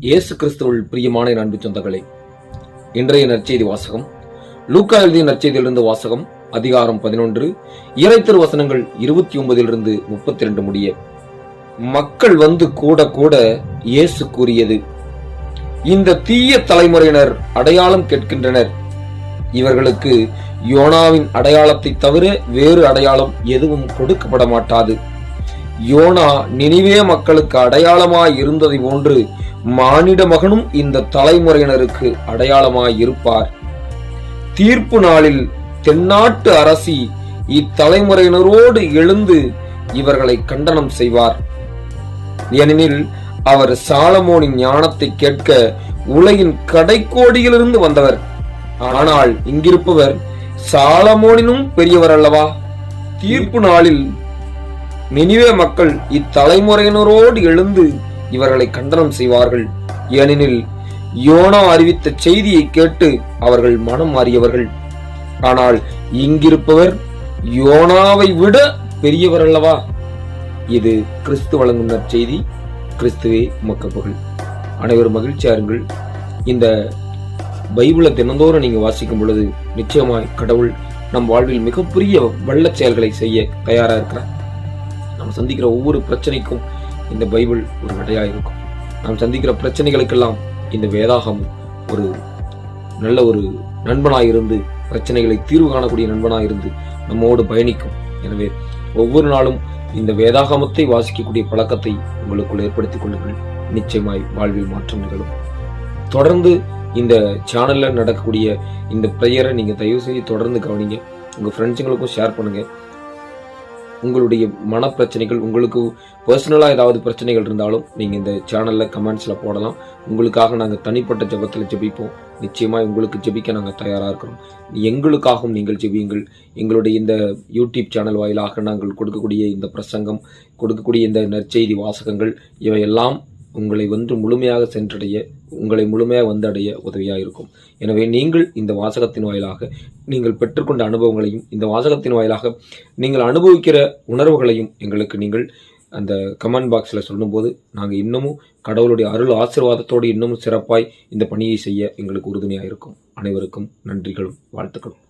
இயேசு கிறிஸ்துவுள் பிரியமான அன்பு சொந்தங்களே, இன்றைய நற்செய்தி வாசகம் லூக்கா எழுதிய நற்செய்தியிலிருந்து வாசகம். அதிகாரம் 11, இறைத்திரு வசனங்கள் 29 32 முடிய. மக்கள் வந்து கூட கூட இயேசு கூறியது, இந்த தீய தலைமுறையினர் அடையாளம் கேட்கின்றனர். இவர்களுக்கு யோனாவின் அடையாளத்தை தவிர வேறு அடையாளம் எதுவும் கொடுக்கப்பட மாட்டாது. யோனா நினிவே மக்களுக்கு அடையாளமாய் இருந்ததை போன்று மானிட மகனும் இந்த தலைமுறையினருக்கு அடையாளமாய் இருப்பார். தீர்ப்பு நாளில் தென்னாட்டு அரசி இத்தலைமுறையினரோடு எழுந்து இவர்களை கண்டனம் செய்வார். ஏனெனில் அவர் சாலமோனின் ஞானத்தை கேட்க உலகின் கடைக்கோடியிலிருந்து வந்தவர். ஆனால் இங்கிருப்பவர் சாலமோனினும் பெரியவர் அல்லவா? தீர்ப்பு நாளில் நினிவே மக்கள் இத்தலைமுறையினரோடு எழுந்து இவர்களை கண்டனம் செய்வார்கள். ஏனெனில் யோனா அறிவித்த செய்தியை கேட்டு அவர்கள் மனம் மாறியவர்கள். ஆனால் இங்கிருப்பவர் யோனாவை விட பெரியவர் அல்லவா? இது கிறிஸ்து வழங்கும் நற்செய்தி. கிறிஸ்துவே உமக்கு புகழ். அனைவரும் மகிழ்ச்சியாருங்கள். இந்த பைபிளை தினந்தோறும் நீங்க வாசிக்கும் பொழுது நிச்சயமாய் கடவுள் நம் வாழ்வில் மிகப்பெரிய வல்ல செயல்களை செய்ய தயாரா இருக்கிறார். நாம் சந்திக்கிற ஒவ்வொரு பிரச்சனைக்கும் இந்த பைபிள் ஒரு விடையா இருக்கும். நாம் சந்திக்கிற பிரச்சனைகளுக்கெல்லாம் இந்த வேதாகம் ஒரு நல்ல ஒரு நண்பனாயிருந்து, பிரச்சனைகளை தீர்வு காணக்கூடிய நண்பனாயிருந்து நம்மோடு பயணிக்கும். எனவே ஒவ்வொரு நாளும் இந்த வேதாகமத்தை வாசிக்கக்கூடிய பழக்கத்தை உங்களுக்குள் ஏற்படுத்திக் கொள்ளுங்கள். நிச்சயமாய் வாழ்வில் மாற்றம் நிகழும். தொடர்ந்து இந்த சேனல்ல நடக்கக்கூடிய இந்த பிரேயரை நீங்க தயவு செய்து தொடர்ந்து கவனிங்க. உங்க ஃப்ரெண்ட்ஸுங்களுக்கும் ஷேர் பண்ணுங்க. உங்களுடைய மன பிரச்சனைகள், உங்களுக்கு பர்சனலா ஏதாவது பிரச்சனைகள் இருந்தாலும் நீங்க இந்த சேனல்ல கமெண்ட்ஸ்ல போடலாம். உங்களுக்காக நாங்க தனிப்பட்ட ஜெபத்தில் ஜெபிப்போம். நிச்சயமா உங்களுக்கு ஜெபிக்க நாங்கள் தயாரா இருக்கிறோம். எங்களுக்காகவும் நீங்கள் ஜெபியுங்கள். எங்களுடைய இந்த யூடியூப் சேனல் வாயிலாக நாங்கள் கொடுக்கக்கூடிய இந்த பிரசங்கம், கொடுக்கக்கூடிய இந்த நற்செய்தி வாசகங்கள் இவையெல்லாம் உங்களை முழுமையாக சென்றடைய, உங்களை முழுமையாக வந்தடைய உதவியாக இருக்கும். எனவே நீங்கள் இந்த வாசகத்தின் வாயிலாக நீங்கள் பெற்றுக்கொண்ட அனுபவங்களையும், இந்த வாசகத்தின் வாயிலாக நீங்கள் அனுபவிக்கிற உணர்வுகளையும் எங்களுக்கு நீங்கள் அந்த கமெண்ட் பாக்ஸில் சொல்லும்போது நாங்கள் இன்னமும் கடவுளுடைய அருள் ஆசீர்வாதத்தோடு இன்னமும் சிறப்பாய் இந்த பணியை செய்ய எங்களுக்கு உறுதுணையாக இருக்கும். அனைவருக்கும் நன்றிகளும் வாழ்த்துக்களும்.